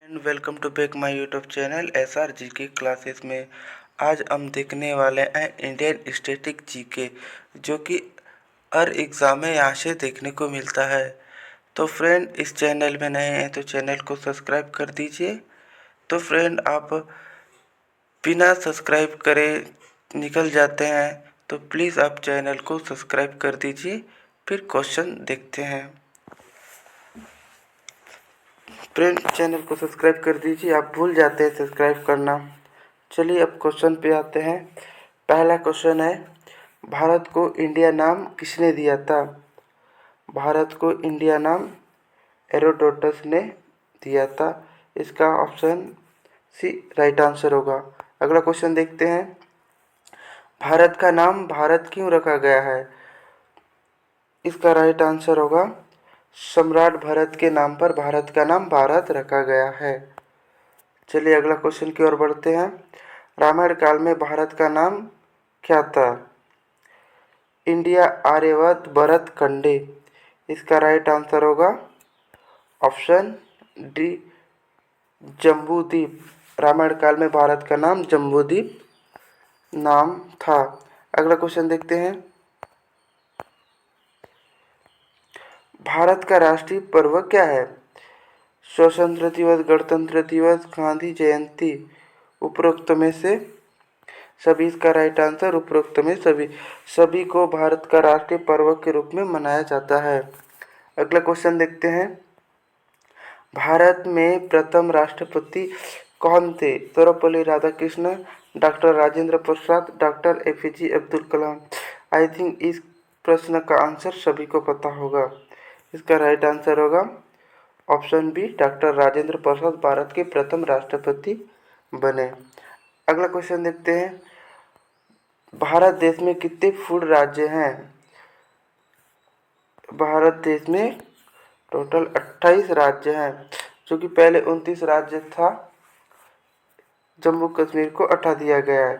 And welcome to back my YouTube channel SR GK classes में। आज हम देखने वाले हैं इंडियन स्टैटिक जीके, जो कि हर एग्ज़ाम में यहाँ से देखने को मिलता है। तो फ्रेंड, इस चैनल में नए हैं तो चैनल को सब्सक्राइब कर दीजिए। तो फ्रेंड, आप बिना सब्सक्राइब करे निकल जाते हैं, तो प्लीज़ आप चैनल को सब्सक्राइब कर दीजिए। फिर क्वेश्चन देखते हैं। फ्रेंड, चैनल को सब्सक्राइब कर दीजिए, आप भूल जाते हैं सब्सक्राइब करना। चलिए अब क्वेश्चन पे आते हैं। पहला क्वेश्चन है, भारत को इंडिया नाम किसने दिया था? भारत को इंडिया नाम हेरोडोटस ने दिया था। इसका ऑप्शन सी राइट आंसर होगा। अगला क्वेश्चन देखते हैं। भारत का नाम भारत क्यों रखा गया है? इसका राइट आंसर होगा सम्राट भरत के नाम पर भारत का नाम भारत रखा गया है। चलिए अगला क्वेश्चन की ओर बढ़ते हैं। रामायण काल में भारत का नाम क्या था? इंडिया, आर्यवर्त, भरत खंडे। इसका राइट आंसर होगा ऑप्शन डी जम्बूद्वीप। रामायण काल में भारत का नाम जम्बूद्वीप नाम था। अगला क्वेश्चन देखते हैं। भारत का राष्ट्रीय पर्व क्या है? स्वतंत्रता दिवस, गणतंत्र दिवस, गांधी जयंती। उपरोक्त में से सभी। इसका राइट आंसर उपरोक्त में सभी को भारत का राष्ट्रीय पर्व के रूप में मनाया जाता है। अगला क्वेश्चन देखते हैं। भारत में प्रथम राष्ट्रपति कौन थे? Sarvepalli Radhakrishna, doctor Rajendra Prasad, doctor APJ Abdul Kalam. I think इस प्रश्न का आंसर सभी को पता होगा। इसका राइट आंसर होगा option B, doctor Rajendra Prasad Bharat के प्रथम राष्ट्रपति बने। अगला क्वेश्चन देखते हैं। भारत देश में कितने फूड राज्य हैं? भारत देश में टोटल 28 राज्य हैं, जो कि पहले 29 राज्य था। जम्मू कश्मीर को हटा दिया गया है।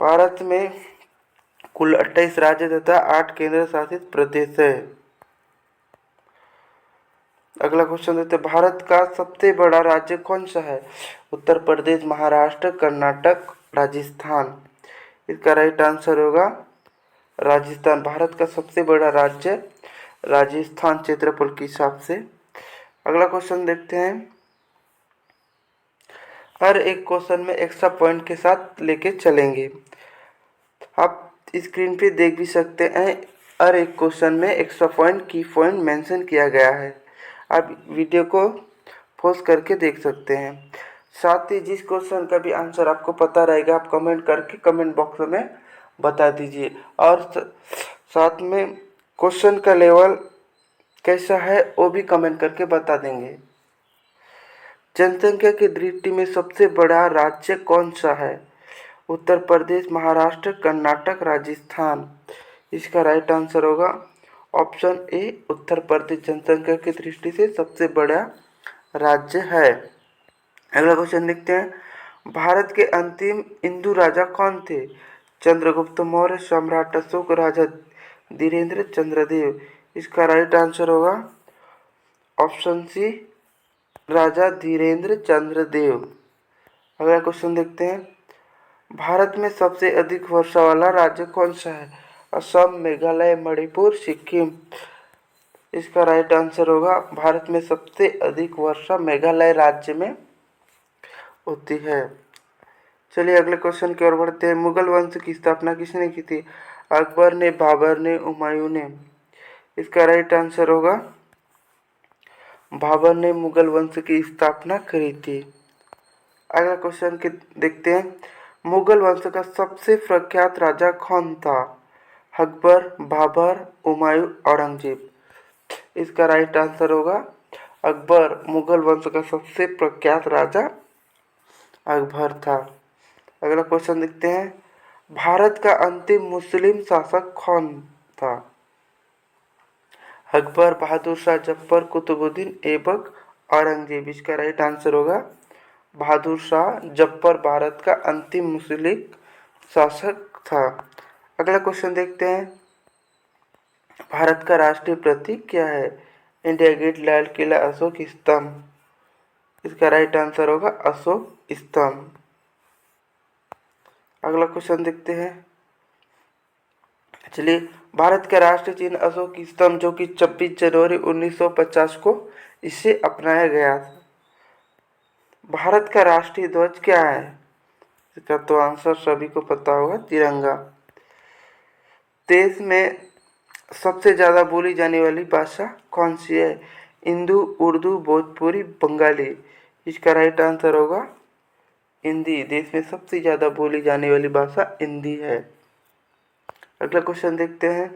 भारत में कुल 28 राज्य तथा 8 केंद्र शासित प्रदेश है। अगला क्वेश्चन देते हैं। भारत का सबसे बड़ा राज्य कौन सा है? उत्तर प्रदेश, महाराष्ट्र, कर्नाटक, राजस्थान। इसका राइट आंसर होगा राजस्थान। भारत का सबसे बड़ा राज्य राजस्थान क्षेत्रफल के हिसाब से। अगला क्वेश्चन देखते हैं। हर एक क्वेश्चन में एक्स्ट्रा पॉइंट के साथ लेके चलेंगे। आप स्क्रीन पे देख भी सकते हैं। हर एक क्वेश्चन में एक्स्ट्रा पॉइंट, की पॉइंट मेंशन किया गया है। आप वीडियो को पॉज करके देख सकते हैं। साथ ही जिस क्वेश्चन का भी आंसर आपको पता रहेगा, आप कमेंट करके कमेंट बॉक्स में बता दीजिए। और साथ में क्वेश्चन का लेवल कैसा है वो भी कमेंट करके बता देंगे। जनसंख्या की दृष्टि में सबसे बड़ा राज्य कौन सा है? उत्तर प्रदेश, महाराष्ट्र, कर्नाटक, राजस्थान। इसका राइट आंसर होगा ऑप्शन ए, उत्तर प्रदेश जनसंख्या की दृष्टि से सबसे बड़ा राज्य है। अगला क्वेश्चन देखते हैं। भारत के अंतिम हिंदू राजा कौन थे? चंद्रगुप्त मौर्य, सम्राट अशोक, राजा धीरेन्द्र चंद्रदेव। इसका राइट आंसर होगा ऑप्शन सी, राजा धीरेन्द्र चंद्रदेव। अगला क्वेश्चन देखते हैं। भारत में सबसे अधिक वर्षा वाला राज्य कौन सा है? असम, मेघालय, मणिपुर, सिक्किम। इसका राइट आंसर होगा भारत में सबसे अधिक वर्षा मेघालय राज्य में होती है। चलिए अगले क्वेश्चन की ओर बढ़ते हैं। मुगल वंश की स्थापना किसने की थी? अकबर ने, बाबर ने, हुमायूं ने। इसका राइट आंसर होगा बाबर ने मुगल वंश की स्थापना करी थी। अगला क्वेश्चन के देखते हैं। मुगल वंश का सबसे प्रख्यात राजा कौन था? अकबर, बाबर, हुमायूं, औरंगजेब। इसका राइट आंसर होगा अकबर। मुगल वंश का सबसे प्रख्यात राजा अकबर था। अगला क्वेश्चन देखते हैं। भारत का अंतिम मुस्लिम शासक कौन था? अकबर, बहादुर शाह जफर, कुतुबुद्दीन ऐबक, औरंगजेब। इसका राइट आंसर होगा बहादुर शाह जफर भारत का अंतिम मुस्लिम शासक था। अगला क्वेश्चन देखते हैं। भारत का राष्ट्रीय प्रतीक क्या है? इंडिया गेट, लाल किला, अशोक स्तंभ। इसका राइट आंसर होगा अशोक स्तंभ। अगला क्वेश्चन देखते हैं। चलिए, भारत का राष्ट्रीय चिन्ह अशोक स्तंभ जो कि 26 जनवरी 1950 को इसे अपनाया गया था। भारत का राष्ट्रीय ध्वज क्या है? इसका तो आंसर सभी को पता होगा, तिरंगा। देश में सबसे ज़्यादा बोली जाने वाली भाषा कौन सी है? हिंदू, उर्दू, भोजपुरी, बंगाली। इसका राइट आंसर होगा हिंदी। देश में सबसे ज़्यादा बोली जाने वाली भाषा हिंदी है। अगला क्वेश्चन देखते हैं।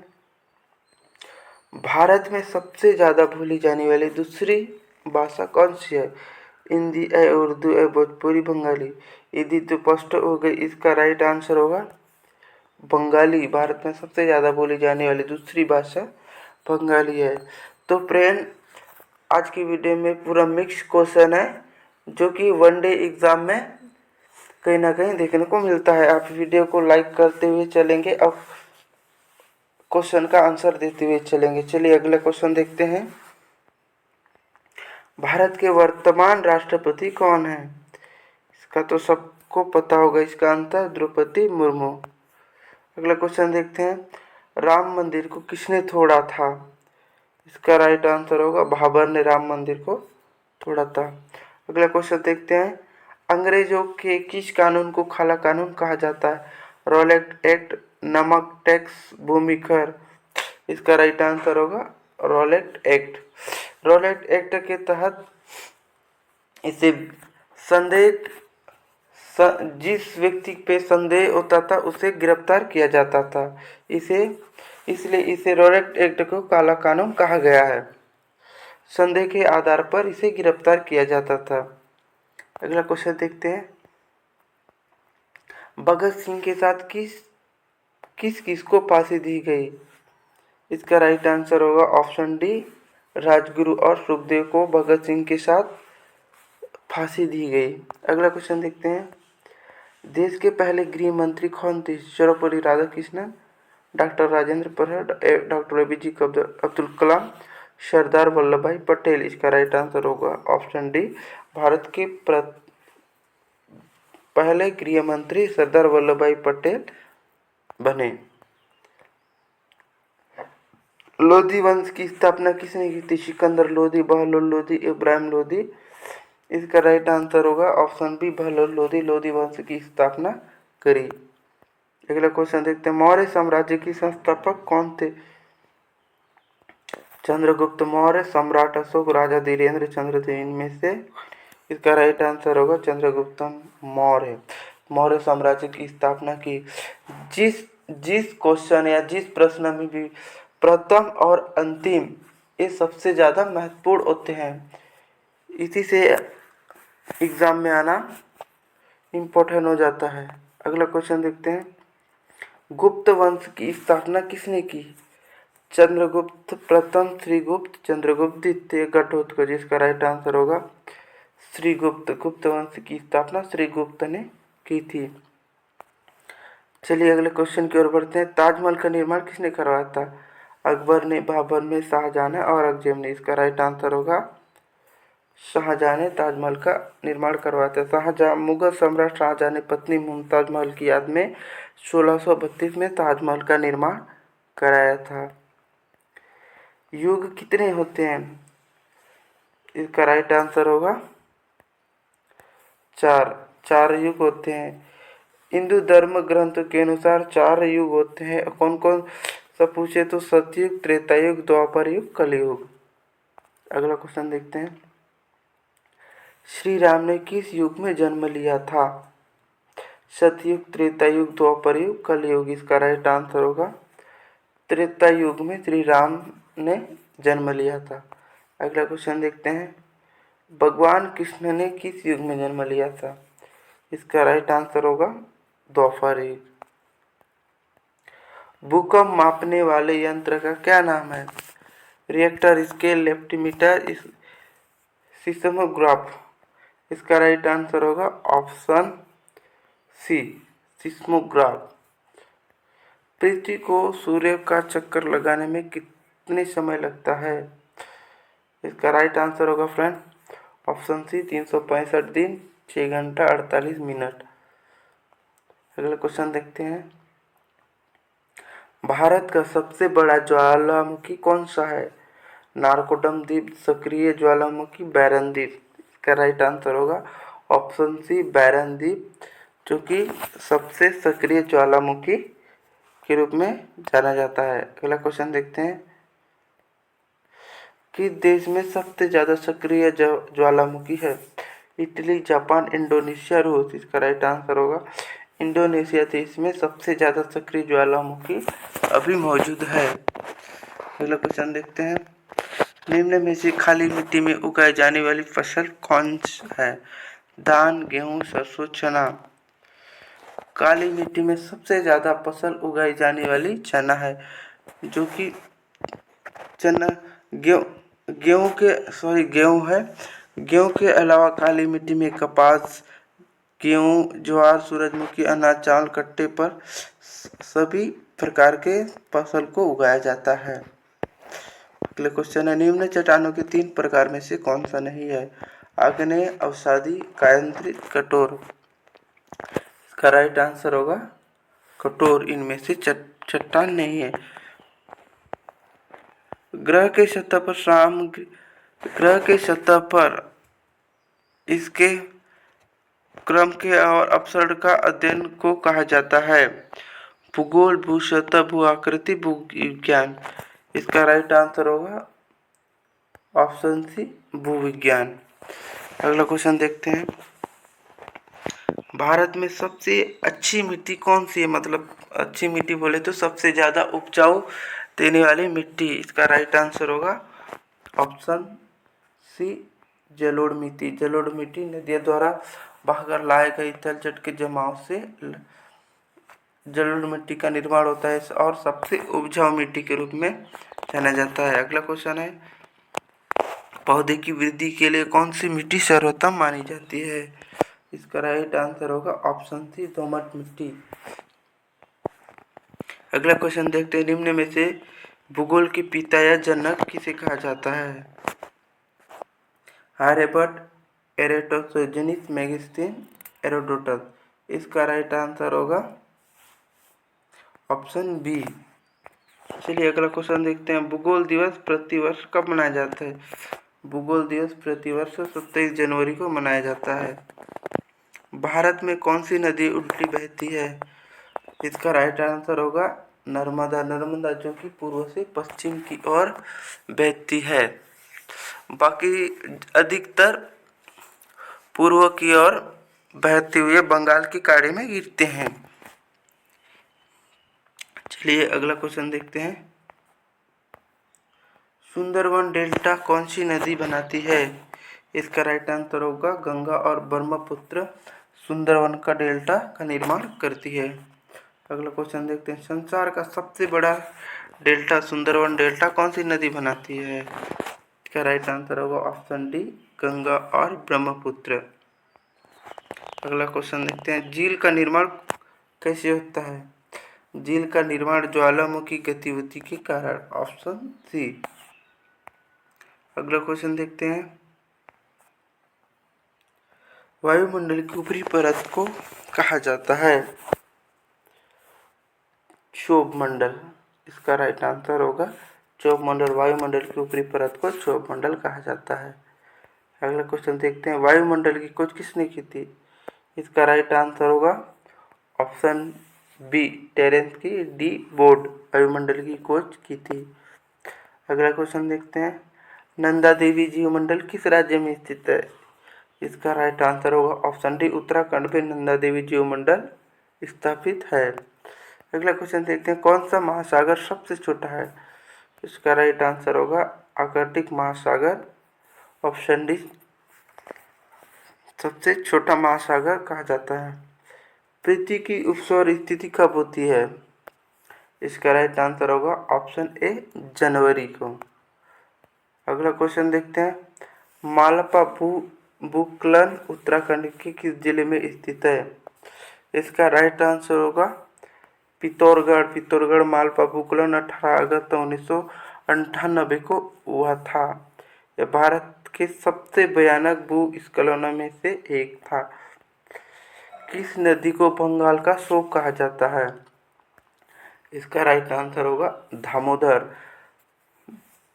भारत में सबसे ज़्यादा बोली जाने वाली दूसरी भाषा कौन सी है? हिंदी है, उर्दू है, भोजपुरी, बंगाली। हिंदी तो स्पष्ट हो गई, इसका राइट आंसर होगा बंगाली। भारत में सबसे ज़्यादा बोली जाने वाली दूसरी भाषा बंगाली है। तो फ्रेंड, आज की वीडियो में पूरा मिक्स क्वेश्चन है जो कि वनडे एग्ज़ाम में कहीं ना कहीं देखने को मिलता है। आप वीडियो को लाइक करते हुए चलेंगे और क्वेश्चन का आंसर देते हुए चलेंगे। चलिए अगला क्वेश्चन देखते हैं। भारत के वर्तमान राष्ट्रपति कौन है? इसका तो सबको पता होगा, इसका आंसर द्रौपदी मुर्मू। अगला क्वेश्चन देखते हैं। राम मंदिर को किसने तोड़ा था? इसका राइट आंसर होगा बाबर ने राम मंदिर को तोड़ा था। अगला क्वेश्चन देखते हैं। अंग्रेजों के किस कानून को काला कानून कहा जाता है? रॉलेट एक्ट, नमक टैक्स, भूमि कर। इसका राइट आंसर होगा रॉलेट एक्ट। रॉलेट एक्ट के तहत इसे संदेह जिस व्यक्ति पे संदेह होता था उसे गिरफ्तार किया जाता था। इसलिए इसे रॉलेट एक्ट को काला कानून कहा गया है। संदेह के आधार पर इसे गिरफ्तार किया जाता था। अगला क्वेश्चन देखते हैं। भगत सिंह के साथ किस किस को फांसी दी गई? इसका राइट आंसर होगा ऑप्शन डी, राजगुरु और सुखदेव को भगत सिंह के साथ फांसी दी गई। अगला क्वेश्चन देखते हैं। देश के पहले गृह मंत्री कौन थे? Sarvepalli Radhakrishnan, doctor Rajendra Prasad, doctor APJ Abdul Kalam, Sardar Vallabh भाई पटेल। इसका राइट आंसर होगा ऑप्शन डी, भारत के पहले गृह मंत्री सरदार वल्लभ भाई पटेल बने। लोधी वंश की स्थापना किसने की थी? सिकंदर लोधी, बहलोल लोधी, इब्राहिम लोधी। इसका राइट आंसर होगा ऑप्शन बी, बहलोल लोधी। लोधी वंश की स्थापना करी। अगला क्वेश्चन देखते हैं। मौर्य साम्राज्य की संस्थापक कौन थे? चंद्रगुप्त मौर्य, सम्राट अशोक, राजा धीरेन्द्र चंद्र थे इनमें से। इसका राइट आंसर होगा चंद्रगुप्त मौर्य। मौर्य साम्राज्य की स्थापना की। जिस क्वेश्चन या जिस प्रश्न में भी प्रथम और अंतिम ये सबसे ज़्यादा महत्वपूर्ण होते हैं, इसी से एग्जाम में आना इम्पोर्टेंट हो जाता है। अगला क्वेश्चन देखते हैं। गुप्त वंश की स्थापना किसने की? चंद्रगुप्त प्रथम, श्रीगुप्त, चंद्रगुप्त द्वितीय, घटोत्कच। जिसका राइट आंसर होगा श्रीगुप्त। गुप्त वंश की स्थापना श्रीगुप्त ने की थी। चलिए अगले क्वेश्चन की ओर बढ़ते हैं। ताजमहल का निर्माण किसने करवाया था? अकबर ने, बाबर ने, शाहजहां ने, औरंगजेब ने। इसका राइट आंसर होगा शाहजहां ने ताजमहल का निर्माण करवाया था। शाहजहां, मुगल सम्राट शाहजहां ने पत्नी मुमताज महल की याद में 1632 में ताजमहल का निर्माण कराया था। युग कितने होते हैं? इसका राइट आंसर होगा चार युग होते हैं। हिंदू धर्म ग्रंथ के अनुसार 4 युग होते हैं। कौन कौन सब पूछे तो सतयुग, त्रेता युग, द्वापर युग, कलयुग। अगला क्वेश्चन देखते हैं। श्री राम ने किस युग में जन्म लिया था? सतयुग, त्रेता युग, द्वापर युग, कलयुग। इसका राइट आंसर होगा त्रेता युग में श्री राम ने जन्म लिया था। अगला क्वेश्चन देखते हैं। भगवान कृष्ण ने किस युग में जन्म लिया था? इसका राइट आंसर होगा द्वापर युग। भूकंप मापने वाले यंत्र का क्या नाम है? रिएक्टर, स्केल, लेप्टीमीटर, सिस्मोग्राफ। इसका राइट आंसर होगा ऑप्शन सी, सिस्मोग्राफ। पृथ्वी को सूर्य का चक्कर लगाने में कितने समय लगता है? इसका राइट आंसर होगा फ्रेंड ऑप्शन सी 365 दिन 6 घंटा 48 मिनट। अगला क्वेश्चन देखते हैं, भारत का सबसे बड़ा ज्वालामुखी कौन सा है? नारकोडम द्वीप, सक्रिय ज्वालामुखी, बैरन द्वीप। इसका राइट आंसर होगा ऑप्शन सी बैरन द्वीप, जो कि सबसे सक्रिय ज्वालामुखी के रूप में जाना जाता है। अगला क्वेश्चन देखते हैं, किस देश में सबसे ज़्यादा सक्रिय ज्वालामुखी है? इटली, जापान, इंडोनेशिया, रूस। इसका राइट आंसर होगा इंडोनेशिया देश में सबसे ज़्यादा सक्रिय ज्वालामुखी अभी मौजूद है। अगला क्वेश्चन देखते हैं, निम्न में से खाली मिट्टी में उगाई जाने वाली फसल कौन है? धान, गेहूं, सरसों, चना। काली मिट्टी में सबसे ज़्यादा फसल उगाई जाने वाली चना है, जो कि चना गेहूं है। गेहूं के अलावा काली मिट्टी में कपास, गेहूं, ज्वार, सूरजमुखी, अनाज, चावल, कट्टे पर सभी प्रकार के फसल को उगाया जाता है। अगले क्वेश्चन है, निम्न चट्टानों के 3 प्रकार में से कौन सा नहीं है? आग्नेय, अवसादी, कायांतरित, कठोर। इसका राइट आंसर होगा कठोर, इनमें से चट्टान नहीं है। ग्रह के सतह पर इसके क्रम के और अपसरण का अध्ययन को कहा जाता है? भूगोल, भूसतह, भू आकृति, भूविज्ञान। इसका राइट आंसर होगा ऑप्शन सी भूविज्ञान। अगला क्वेश्चन देखते हैं, भारत में सबसे अच्छी मिट्टी कौन सी है? मतलब अच्छी मिट्टी बोले तो सबसे ज़्यादा उपजाऊ देने वाली मिट्टी। इसका राइट आंसर होगा ऑप्शन सी जलोढ़ मिट्टी। जलोढ़ मिट्टी नदियों द्वारा बहकर लाए गए तलछट के जमाव से जलोढ़ मिट्टी का निर्माण होता है और सबसे उपजाऊ मिट्टी के रूप में जाना जाता है। अगला क्वेश्चन है, पौधे की वृद्धि के लिए कौन सी मिट्टी सर्वोत्तम मानी जाती है? इसका राइट आंसर होगा ऑप्शन सी दोमट मिट्टी। अगला क्वेश्चन देखते हैं, निम्न में से भूगोल के पिता या जनक किसे कहा जाता है? आर्यभट्ट, एराटोथेनीस, मेगास्थनीज, हेरोडोटस। इसका राइट आंसर होगा ऑप्शन बी। चलिए अगला क्वेश्चन देखते हैं, भूगोल दिवस प्रतिवर्ष कब मनाया जाता है? भूगोल दिवस प्रतिवर्ष 27 जनवरी को मनाया जाता है। भारत में कौन सी नदी उल्टी बहती है? इसका राइट आंसर होगा नर्मदा। नर्मदा जो कि पूर्व से पश्चिम की ओर बहती है, बाकी अधिकतर पूर्व की ओर बहते हुए बंगाल की खाड़ी में गिरते हैं। चलिए अगला क्वेश्चन देखते हैं, सुंदरवन डेल्टा कौन सी नदी बनाती है? इसका राइट आंसर होगा गंगा और ब्रह्मपुत्र सुंदरवन का डेल्टा का निर्माण करती है। अगला क्वेश्चन देखते हैं, संसार का सबसे बड़ा डेल्टा सुंदरवन डेल्टा कौन सी नदी बनाती है? इसका राइट आंसर होगा ऑप्शन डी गंगा और ब्रह्मपुत्र। अगला क्वेश्चन देखते हैं, झील का निर्माण कैसे होता है? झील का निर्माण ज्वालामुखी गतिविधि के कारण, ऑप्शन सी। अगला क्वेश्चन देखते हैं, वायुमंडल की ऊपरी परत को कहा जाता है? क्षोभ मंडल। इसका राइट आंसर होगा क्षोभ मंडल। वायुमंडल की ऊपरी परत को क्षोभ मंडल कहा जाता है। अगला क्वेश्चन देखते हैं, वायुमंडल की खोज किसने की थी? इसका राइट आंसर होगा ऑप्शन बी टेरेंस की डी बोर्ड वायुमंडल की खोज की थी। अगला क्वेश्चन देखते हैं, नंदा देवी जीवमंडल किस राज्य में स्थित है? इसका राइट आंसर होगा ऑप्शन डी उत्तराखंड में नंदा देवी जीवमंडल स्थापित है। अगला क्वेश्चन देखते हैं, कौन सा महासागर सबसे छोटा है? इसका राइट आंसर होगा आर्कटिक महासागर, ऑप्शन डी सबसे छोटा महासागर कहा जाता है। पृथ्वी की उपसौर स्थिति कब होती है? इसका राइट आंसर होगा ऑप्शन ए जनवरी को। अगला क्वेश्चन देखते हैं, मालपा भूस्खलन उत्तराखंड के किस जिले में स्थित है? इसका राइट आंसर होगा पिथौरागढ़। मालपा भूस्खलन 18 अगस्त 1998 को हुआ था। यह भारत के सबसे भयानक भूस्खलनों में से एक था। किस नदी को बंगाल का शोक कहा जाता है? इसका राइट आंसर होगा दामोदर।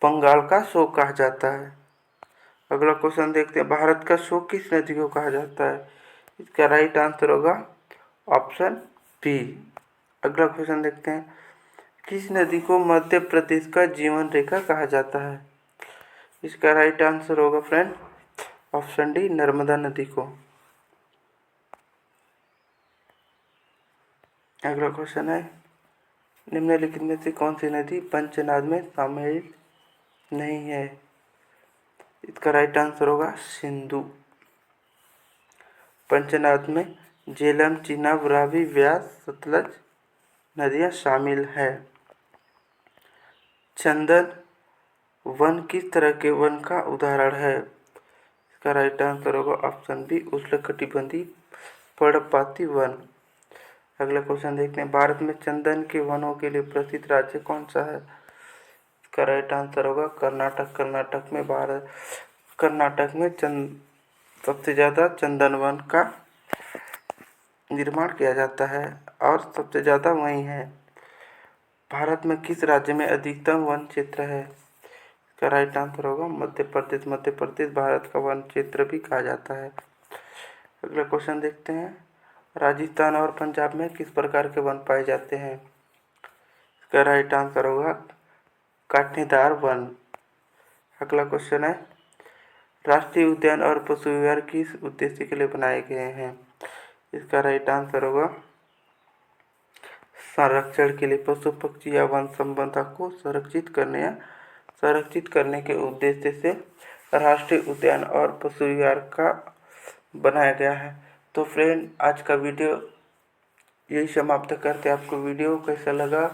बंगाल का शोक कहा जाता है। अगला क्वेश्चन देखते हैं, भारत का शोक किस नदी को कहा जाता है? इसका राइट आंसर होगा ऑप्शन बी। अगला क्वेश्चन देखते हैं, किस नदी को मध्य प्रदेश का जीवन रेखा कहा जाता है? इसका राइट आंसर होगा फ्रेंड ऑप्शन डी, नर्मदा नदी को। अगला क्वेश्चन है, निम्नलिखित में से कौन सी नदी पंचनाद में शामिल नहीं है? इसका राइट आंसर होगा सिंधु। पंचनाद में झेलम, चीनाब, रावी, व्यास, सतलज नदियां शामिल है। चंदन वन किस तरह के वन का उदाहरण है? इसका राइट आंसर होगा ऑप्शन बी, उष्णकटिबंधीय पर्णपाती वन। अगला क्वेश्चन देखते हैं, भारत में चंदन के वनों के लिए प्रसिद्ध राज्य कौन सा है? इसका राइट आंसर होगा कर्नाटक। कर्नाटक में सबसे ज़्यादा चंदन वन का निर्माण किया जाता है और सबसे ज़्यादा वहीं है। भारत में किस राज्य में अधिकतम वन क्षेत्र है? इसका राइट आंसर होगा मध्य प्रदेश। मध्य प्रदेश भारत का वन क्षेत्र भी कहा जाता है। अगला क्वेश्चन देखते हैं, राजस्थान और पंजाब में किस प्रकार के वन पाए जाते हैं? इसका राइट आंसर होगा कांटेदार वन। अगला क्वेश्चन है, राष्ट्रीय उद्यान और पशु विहार किस उद्देश्य के लिए बनाए गए हैं? इसका राइट आंसर होगा संरक्षण के लिए। पशु पक्षी या वन संपदा को संरक्षित करने के उद्देश्य से राष्ट्रीय उद्यान और पशु विहार का बनाया गया है। तो फ्रेंड, आज का वीडियो यही समाप्त करते हैं। आपको वीडियो कैसा लगा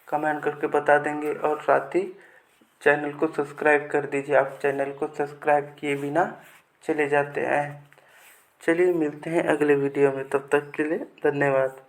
कमेंट करके बता देंगे और साथ ही चैनल को सब्सक्राइब कर दीजिए। आप चैनल को सब्सक्राइब किए बिना चले जाते हैं। चलिए मिलते हैं अगले वीडियो में, तब तक के लिए धन्यवाद।